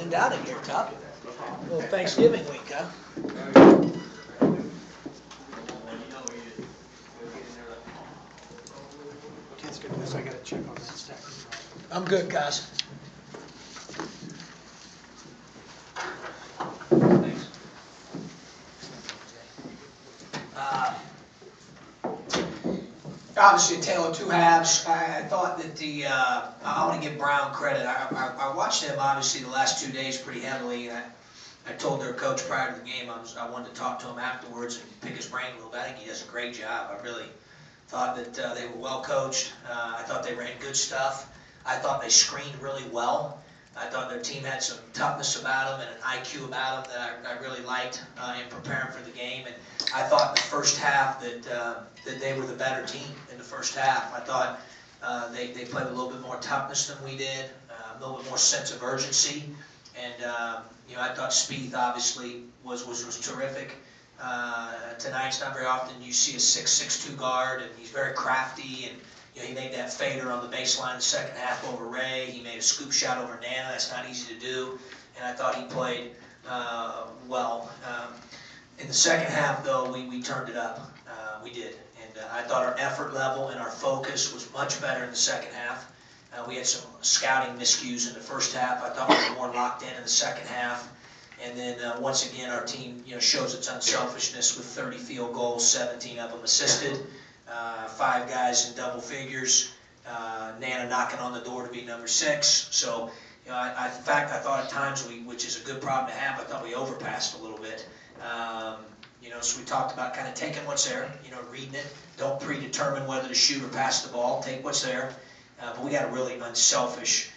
winding down in here, Top. Well, Thanksgiving week, huh? Let's get this. I got to check on that stack. I'm good, guys. Obviously, a tale of two halves. I thought that I want to give Brown credit. I watched him, obviously, the last 2 days pretty heavily. I told their coach prior to the game I wanted to talk to him afterwards and pick his brain a little bit. I think he does a great job. I really thought that they were well coached. I thought they ran good stuff. I thought they screened really well. I thought their team had some toughness about them and an IQ about them that I really liked in preparing for the game. And I thought in the first half that they were the better team in the first half. I thought they played a little bit more toughness than we did, a little bit more sense of urgency. And I thought Spieth obviously was terrific. Tonight, it's not very often you see a 6'2" guard, and he's very crafty. And he made that fader on the baseline the second half over Ray. He made a scoop shot over Nana. That's not easy to do. And I thought he played well. In the second half, though, we turned it up. We did. And I thought our effort level and our focus was much better in the second half. We had some scouting miscues in the first half. I thought we were more locked in the second half. And then once again, our team shows its unselfishness with 30 field goals, 17 of them assisted. 5 guys in double figures. Nana knocking on the door to be number 6. So, in fact, I thought at times which is a good problem to have, I thought we overpassed a little bit. So we talked about kind of taking what's there, reading it. Don't predetermine whether to shoot or pass the ball. Take what's there. But we got a really unselfish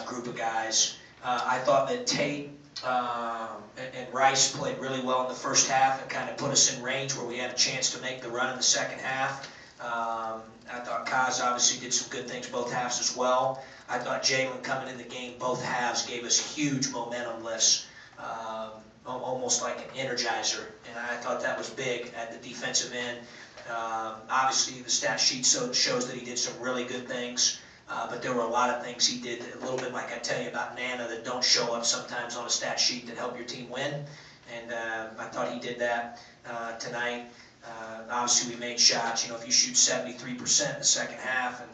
group of guys. I thought that Tate and Rice played really well in the first half and kind of put us in range where we had a chance to make the run in the second half. I thought Kaz obviously did some good things both halves as well. I thought Jalen coming in the game both halves gave us huge momentum lifts, almost like an energizer, and I thought that was big at the defensive end. Obviously, the stat sheet shows that he did some really good things, but there were a lot of things he did, a little bit like I tell you about Nana, that don't show up sometimes on a stat sheet that help your team win, and I thought he did that tonight. Obviously, we made shots. If you shoot 73% in the second half and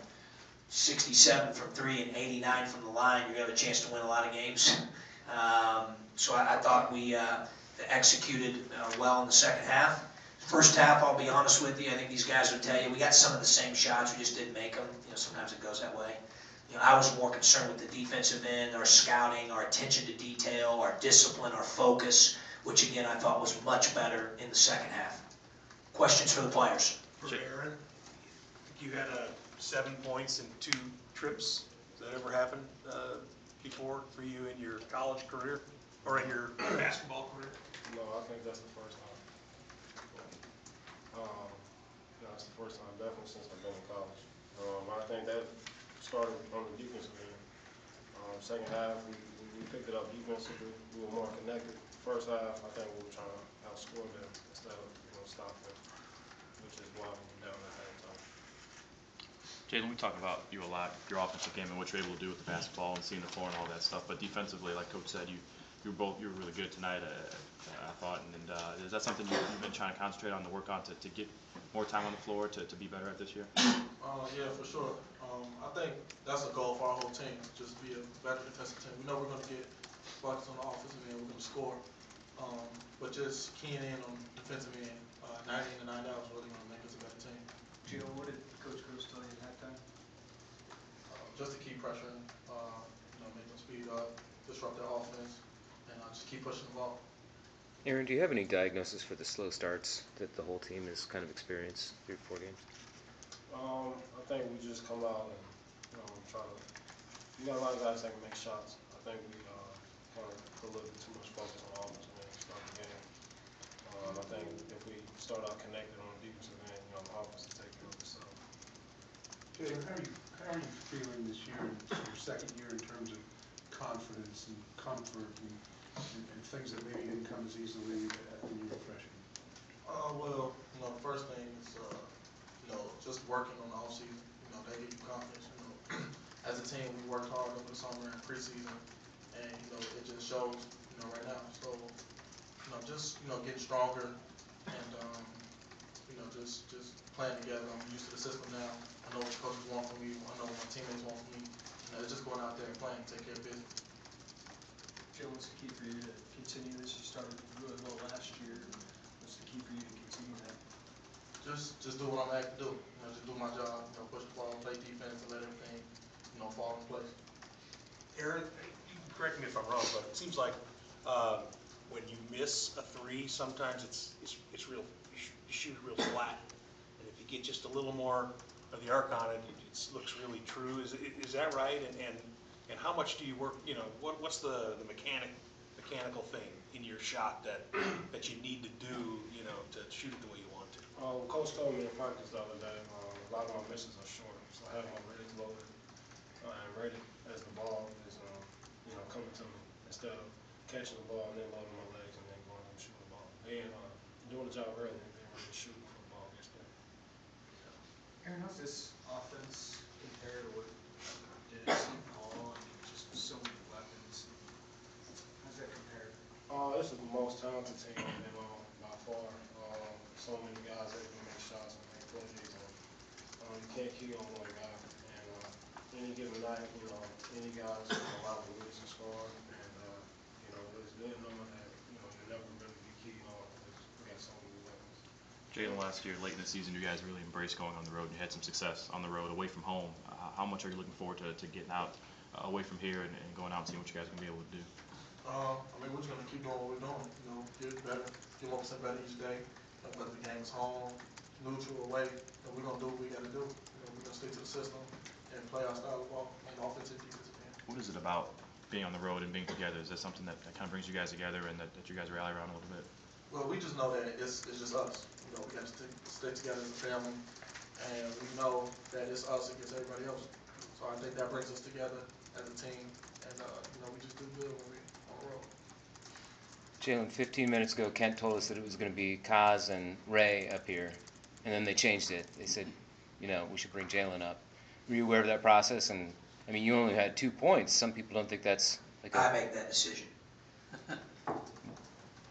67 from 3 and 89 from the line, you're going to have a chance to win a lot of games. So I thought we executed well in the second half. First half, I'll be honest with you, I think these guys would tell you, we got some of the same shots, we just didn't make them. Sometimes it goes that way. I was more concerned with the defensive end, our scouting, our attention to detail, our discipline, our focus, which again I thought was much better in the second half. Questions for the players? For Aaron, you had 7 points in 2 trips. Has that ever happened before for you in your college career or in your basketball career? No, I think that's the first time. That's the first time, definitely since I've been in college. I think that started on the defensive end. Second half, we picked it up defensively. We were more connected. First half, I think we were trying to outscore them instead of stop them, which is why we were down at halftime. Jalen, we talk about you a lot, your offensive game and what you're able to do with the basketball and seeing the floor and all that stuff. But defensively, like Coach said, you were really good tonight. I thought, and is that something you've been trying to concentrate on to work on to get more time on the floor to be better at this year? Yeah, for sure. I think that's a goal for our whole team, just be a better defensive team. We know we're going to get buckets on the offensive end, we're going to score, but just keying in on defensive end, 90 to 9 hours really going to make us a better team. Gino, what did Coach Groce tell you at halftime? Just to keep pressuring, make them speed up, disrupt their offense, and just keep pushing the ball. Aaron, do you have any diagnosis for the slow starts that the whole team has kind of experienced through 4 games? I think we just come out and try to. We got a lot of guys that can make shots. I think we kind of put a little bit too much focus on offense and then start the game. I think if we start out connected on the defensive end, the offense will take care of itself. Jalen, how are you feeling this year? It's your second year in terms of confidence and comfort and things that maybe didn't come as easily when you were freshman. Well, the first thing is just working on the offseason. They give you confidence. As a team, we worked hard over the summer and preseason, and, it just shows, right now. So, just, getting stronger and, just playing together. I'm used to the system now. I know what the coaches want from me. I know what my teammates want from me. It's just going out there and playing, take care of business. Joe, what's the key for you to continue this? You started really well last year. What's the key for you to continue that? Just do what I'm asked to do. Just do my job. Push the ball, play defense, and let everything, fall in place. Aaron, you can correct me if I'm wrong, but it seems like when you miss a three, sometimes it's real, you shoot it real flat. And if you get just a little more of the arc on it, it looks really true. Is that right? And how much do you work, what's the mechanical thing in your shot that you need to do, to shoot it the way you want to? Coach told me in practice the other day, a lot of my misses are short, so I have my legs loaded and ready as the ball is, coming to me, instead of catching the ball and then loading my legs and then going and shooting the ball. And doing the job early and then really shooting for the ball gets there. Aaron, how's this offense compare to what did it seem all? I mean, just so many weapons. How's that compare? This is the most talented team I've been on by far. So many guys that can make shots and make plays. And, you can't key on one guy. And any given night, any guys can allow the leads to score. And, it's good knowing that, you're never going to be keyed on because we got so many weapons. Jalen, last year, late in the season, you guys really embraced going on the road and you had some success on the road away from home. How much are you looking forward to getting out away from here and going out and seeing what you guys are going to be able to do? We're just going to keep doing what we're doing, get better, get 1% better each day. Whether the game is home, neutral, away, we're going to do what we got to do. We're going to stick to the system and play our style of ball on the offensive and defensive end. What is it about being on the road and being together? Is that something that kind of brings you guys together and that you guys rally around a little bit? Well, we just know that it's just us. We got to stick together as a family, and we know that it's us against everybody else. So I think that brings us together as a team, and we just do good when we're on the road. Jalen, 15 minutes ago, Kent told us that it was going to be Kaz and Ray up here, and then they changed it. They said, we should bring Jalen up. Were you aware of that process? And I mean, you only had 2 points. Some people don't think that's like I make that decision.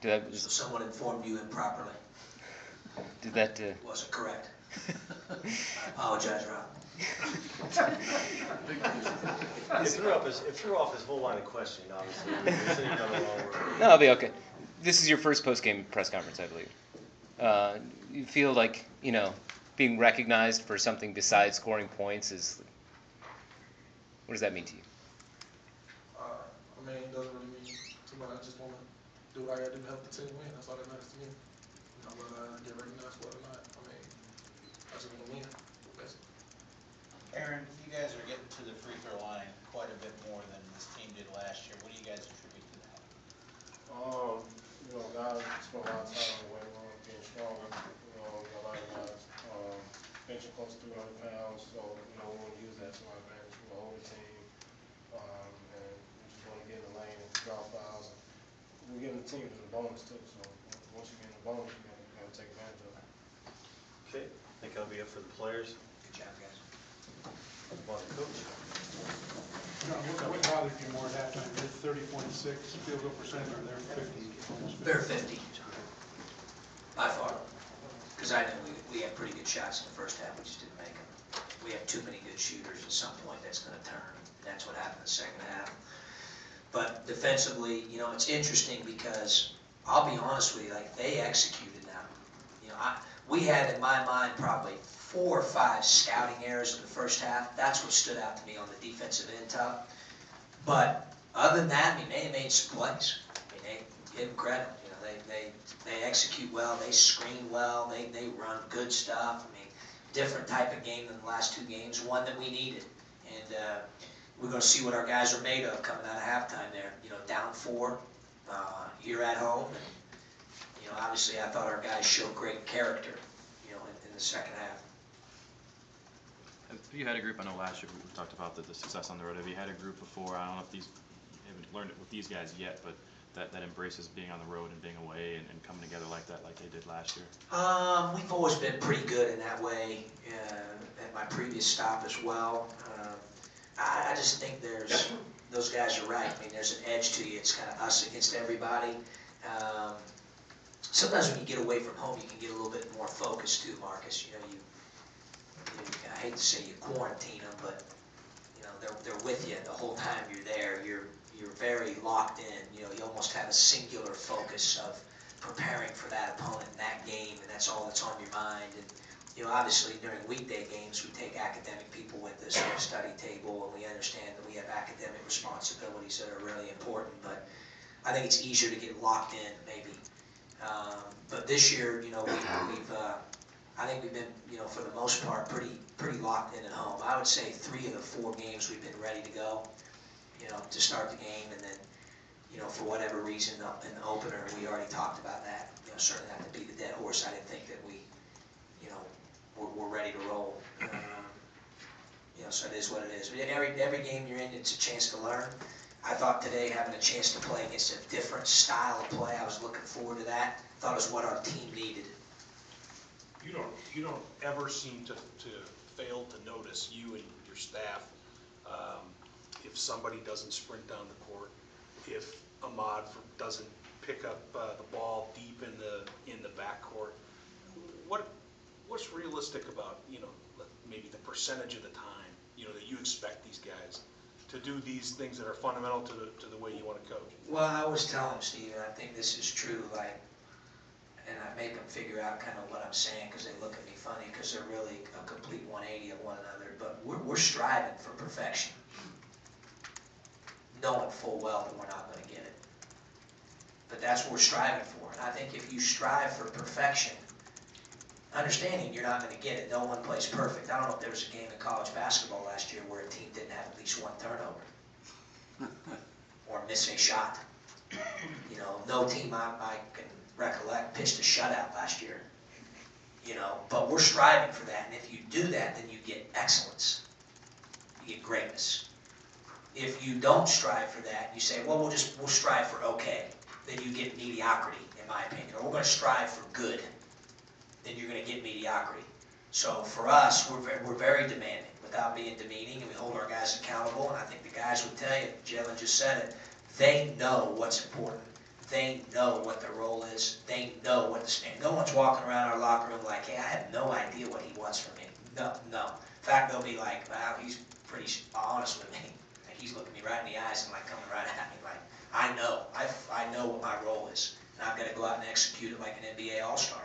So someone informed you improperly. Did that? Wasn't correct. I apologize, Rob. It threw off his whole line of questioning, obviously. You're sitting down the wrong word. No, I'll be okay. This is your first post-game press conference, I believe. You feel like, being recognized for something besides scoring points is... What does that mean to you? It doesn't really mean too much. I just want to do what I got to do to help the team win. That's all that matters to me. Whether I get recognized for it or not. I just want to win, basically. Aaron, you guys are getting to the free throw line quite a bit more than this team did last year. What do you guys attribute to that? Guys spend a lot of time in the weight room, getting stronger. We got a lot of guys benching close to 300 pounds, so we want to use that to our advantage. We're an older team, and we just want to get in the lane and draw fouls. We're giving the team a bonus too, so once you get in the bonus, you got to take advantage of it. Okay, I think I'll be up for the players. Good job, guys. Well, coach. What bothered you more at halftime? They're 30.6 field goal percentage, or they're 50? They're 50. By far. Because I know we had pretty good shots in the first half, we just didn't make them. We have too many good shooters. At some point, that's going to turn. That's what happened in the second half. But defensively, it's interesting because I'll be honest with you, they executed them. We had in my mind probably 4 or 5 scouting errors in the first half. That's what stood out to me on the defensive end top. But other than that, they made some plays. They give them credit. They execute well. They screen well. They run good stuff. Different type of game than the last 2 games. One that we needed, and we're going to see what our guys are made of coming out of halftime. There, down 4 here at home, and obviously I thought our guys showed great character, in the second half. Have you had a group? I know last year we talked about the success on the road. Have you had a group before? I don't know if you haven't learned it with these guys yet, but that embraces being on the road and being away and coming together like that, like they did last year? We've always been pretty good in that way at my previous stop as well. I just think those guys are right. I mean, there's an edge to you. It's kind of us against everybody. Sometimes when you get away from home, you can get a little bit more focused too, Marcus. You know, I hate to say you quarantine them, but you know, they're with you the whole time you're there. You're very locked in. You know, you almost have a singular focus of preparing for that opponent in that game, and that's all that's on your mind. And you know, obviously during weekday games, we take academic people with us, we have a study table, and we understand that we have academic responsibilities that are really important. But I think it's easier to get locked in, maybe. But this year, you know, I think we've been, you know, for the most part, pretty locked in at home. I would say 3 of the 4 games we've been ready to go, you know, to start the game, and then, you know, for whatever reason, in the opener, we already talked about that. You know, certainly not to beat the dead horse. I didn't think that we, you know, we're ready to roll. You know, so it is what it is. But every game you're in, it's a chance to learn. I thought today having a chance to play against a different style of play, I was looking forward to that. Thought it was what our team needed. You don't ever seem to fail to notice, you and your staff, if somebody doesn't sprint down the court, if Ahmad doesn't pick up the ball deep in the backcourt. What's realistic about, you know, maybe the percentage of the time, you know, that you expect these guys to do these things that are fundamental to the way you want to coach? Well, I always tell them, Steve, and I think this is true, like, and I make them figure out kind of what I'm saying because they look at me funny because they're really a complete 180 of one another, but we're striving for perfection, knowing full well that we're not going to get it. But that's what we're striving for, and I think if you strive for perfection, understanding you're not going to get it, no one plays perfect. I don't know if there was a game in college basketball last year where a team didn't have at least 1 turnover or miss a shot. You know, no team I can recollect pitched a shutout last year. You know, but we're striving for that, and if you do that, then you get excellence. You get greatness. If you don't strive for that, you say, well, we'll strive for okay. Then you get mediocrity, in my opinion. Or we're going to strive for good. Then you're going to get mediocrity. So for us, we're very demanding without being demeaning, and we hold our guys accountable, and I think the guys would tell you, Jalen just said it, they know what's important. They know what their role is. They know what to stand. No one's walking around our locker room like, hey, I have no idea what he wants from me. No. In fact, they'll be like, wow, he's pretty honest with me. Like, he's looking me right in the eyes and like coming right at me like, I know what my role is. And I've got to go out and execute it like an NBA All-Star.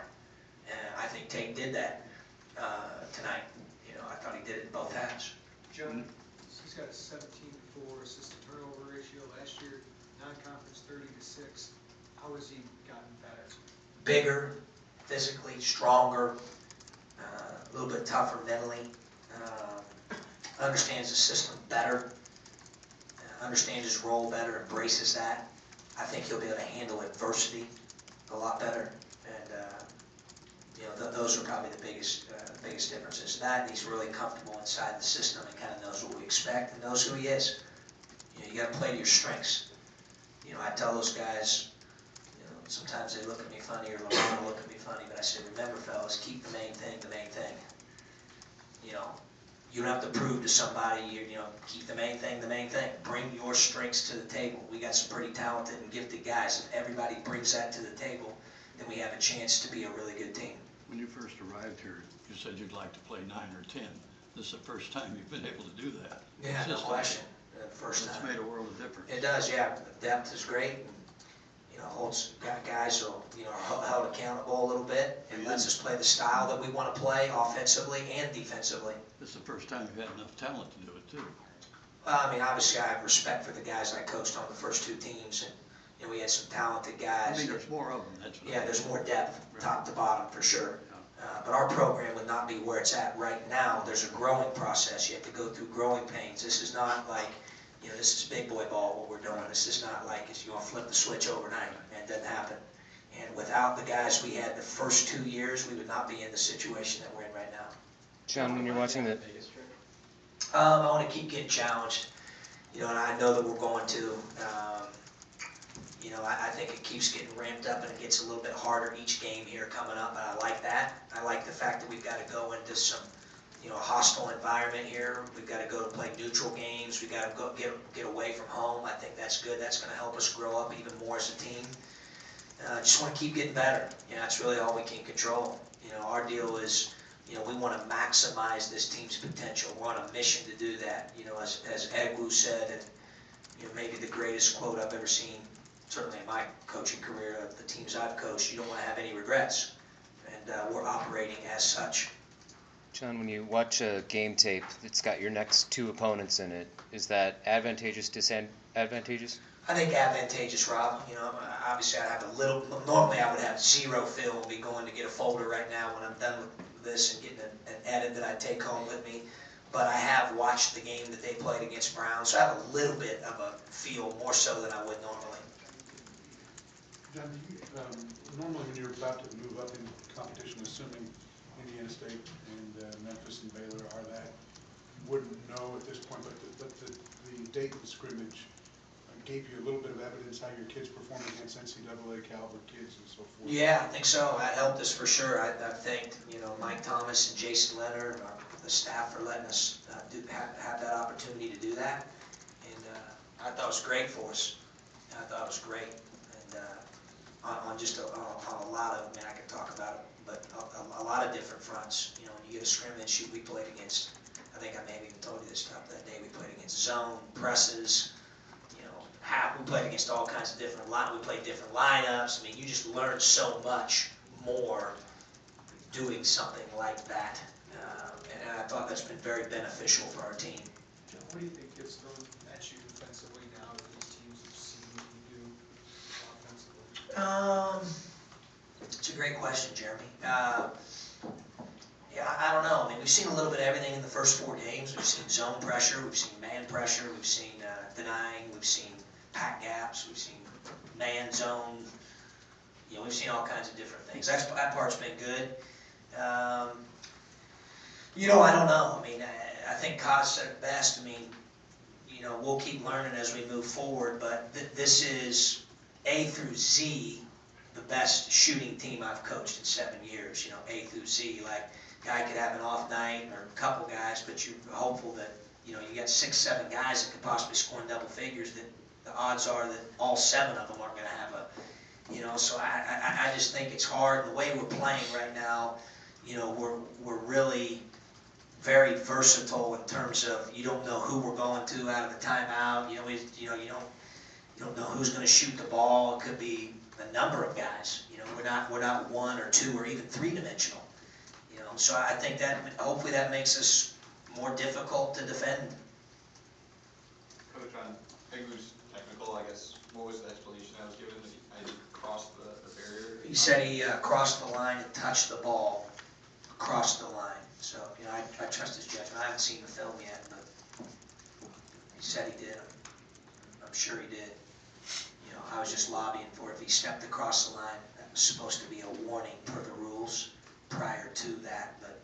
And I think Tate did that tonight. You know, I thought he did it in both halves. John, he's got a 17-4 assist to turnover ratio last year, non-conference 30-6. How has he gotten better? Bigger, physically, stronger, a little bit tougher mentally, understands the system better, understands his role better, embraces that. I think he'll be able to handle adversity a lot better. And you know, those are probably the biggest differences. That, and he's really comfortable inside the system and kind of knows what we expect and knows who he is. You know, you got to play to your strengths. You know, I tell those guys, you know, sometimes they look at me funny or LeBron will look at me funny, but I say, remember, fellas, keep the main thing the main thing. You know, you don't have to prove to somebody, you know, keep the main thing the main thing. Bring your strengths to the table. We got some pretty talented and gifted guys. If everybody brings that to the table, then we have a chance to be a really good team. When you first arrived here, you said you'd like to play 9 or 10. This is the first time you've been able to do that. Yeah, no question. First It's time. made a world of difference. It does, yeah. The depth is great. And, you know, holds guys who, you know, are held accountable a little bit and lets us play the style that we want to play offensively and defensively. This is the first time you've had enough talent to do it, too. I mean, obviously, I have respect for the guys I coached on the first 2 teams, and you know, we had some talented guys. I mean, there's more of them. That's what Yeah, there's more depth, top to bottom, for sure. Yeah. But our program would not be where it's at right now. There's a growing process. You have to go through growing pains. This is not like, you know, this is big boy ball, what we're doing. This is not like you're going to flip the switch overnight. And it doesn't happen. And without the guys we had the first 2 years, we would not be in the situation that we're in right now. John, when you're watching the I want to keep getting challenged, you know, and I know that we're going to. You know, I think it keeps getting ramped up and it gets a little bit harder each game here coming up, and I like that. I like the fact that we've got to go into some a hostile environment here. We've got to go to play neutral games. We've got to go get away from home. I think that's good. That's going to help us grow up even more as a team. Just want to keep getting better. That's really all we can control. Our deal is, we want to maximize this team's potential. We're on a mission to do that. As Egwu said, and maybe the greatest quote I've ever seen, certainly in my coaching career, of the teams I've coached, you don't want to have any regrets. And we're operating as such. John, when you watch a game tape that's got your next two opponents in it, is that advantageous, disadvantageous? I think advantageous, Rob. Obviously I have normally I would have zero film, be going to get a folder right now when I'm done with this and getting an edit that I take home with me. But I have watched the game that they played against Brown, so I have a little bit of a feel, more so than I would normally. John, normally when you're about to move up in competition, assuming Indiana State and Memphis and Baylor are that, you wouldn't know at this point, but the Dayton scrimmage gave you a little bit of evidence how your kids performed against NCAA caliber kids and so forth. Yeah, I think so. That helped us for sure. I thanked Mike Thomas and Jason Leonard and the staff for letting us have that opportunity to do that. And I thought it was great for us. I thought it was great. And on just on a lot of, I could talk about it, but a lot of different fronts. When you get a scrimmage, we played against, I think I maybe even told you this stuff that day, we played against zone, presses, we played against all kinds of different we played different lineups. You just learn so much more doing something like that. And I thought that's been very beneficial for our team. John, what do you think gets thrown at you defensively now that these teams have seen what you do offensively? It's a great question, Jeremy. Yeah, I don't know. We've seen a little bit of everything in the first 4 games. We've seen zone pressure, we've seen man pressure, we've seen denying, we've seen pack gaps, we've seen man zone. We've seen all kinds of different things. That part's been good. I don't know. I think Cos said it best. We'll keep learning as we move forward, but this is A through Z, the best shooting team I've coached in 7 years. A through Z, like guy could have an off night or a couple guys, but you're hopeful that you got 6, 7 guys that could possibly score in double figures. That the odds are that all 7 of them aren't going to have a. So I just think it's hard. The way we're playing right now, we're really very versatile in terms of you don't know who we're going to out of the timeout. You don't know who's going to shoot the ball. It could be a number of guys. We're not 1 or 2 or even 3-dimensional. So I think that hopefully that makes us more difficult to defend. Coach, on Egwu's technical, I guess, what was the explanation I was given? I didn't cross the barrier? He said he crossed the line and touched the ball across the line. So, I trust his judgment. I haven't seen the film yet, but he said he did. I'm sure he did. I was just lobbying for if he stepped across the line, that was supposed to be a warning per the rules prior to that, but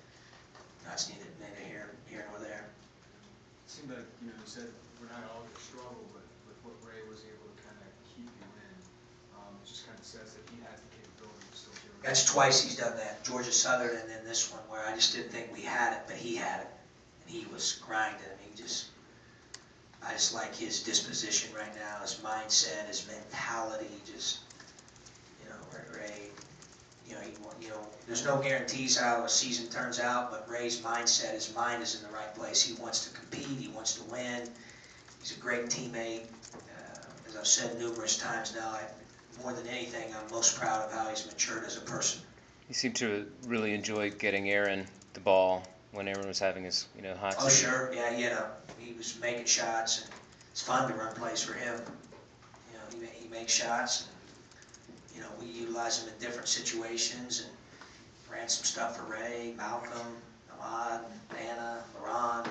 that's neither here nor there. It seemed like, you said we're not all going to struggle, but with what Ray was able to kind of keep you in, it just kind of says that he has the capability of still doing it. That's twice he's done that, Georgia Southern and then this one, where I just didn't think we had it, but he had it, and he was grinding. I just like his disposition right now, his mindset, his mentality, Ray, there's no guarantees how a season turns out, but Ray's mindset, his mind is in the right place. He wants to compete, he wants to win. He's a great teammate. As I've said numerous times now, more than anything, I'm most proud of how he's matured as a person. He seemed to really enjoy getting Aaron the ball when Aaron was having his, hot Oh, seat. sure, yeah, he was making shots, and it's fun to run plays for him. He makes shots, and we utilize him in different situations, and ran some stuff for Ray, Malcolm, Ahmad, Anna, Laron.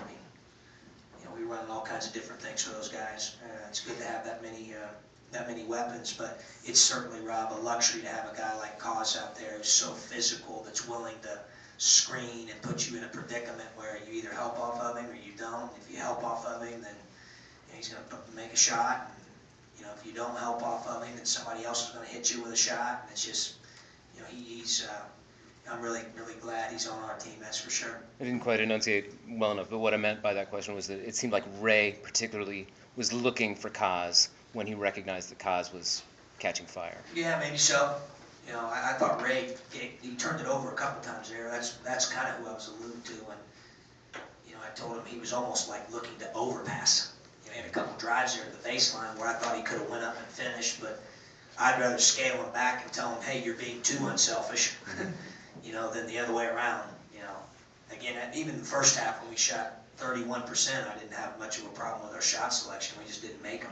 We run all kinds of different things for those guys. It's good to have that many weapons, but it's certainly, Rob, a luxury to have a guy like Cos out there who's so physical, that's willing to screen and put you in a predicament where you either help off of him or you don't. If you help off of him, then he's going to make a shot. And, if you don't help off of him, then somebody else is going to hit you with a shot. And it's just, I'm really, really glad he's on our team, that's for sure. I didn't quite enunciate well enough, but what I meant by that question was that it seemed like Ray particularly was looking for Kaz when he recognized that Kaz was catching fire. Yeah, maybe so. You know, I thought Ray, he turned it over a couple times there. That's kind of who I was alluding to. And, you know, I told him he was almost like looking to overpass. You know, he had a couple drives there at the baseline where I thought he could have went up and finished, but I'd rather scale him back and tell him, hey, you're being too unselfish, you know, than the other way around. You know, again, even the first half when we shot 31%, I didn't have much of a problem with our shot selection. We just didn't make them.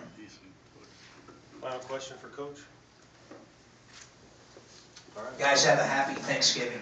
Final question for Coach? All right. Guys, have a happy Thanksgiving.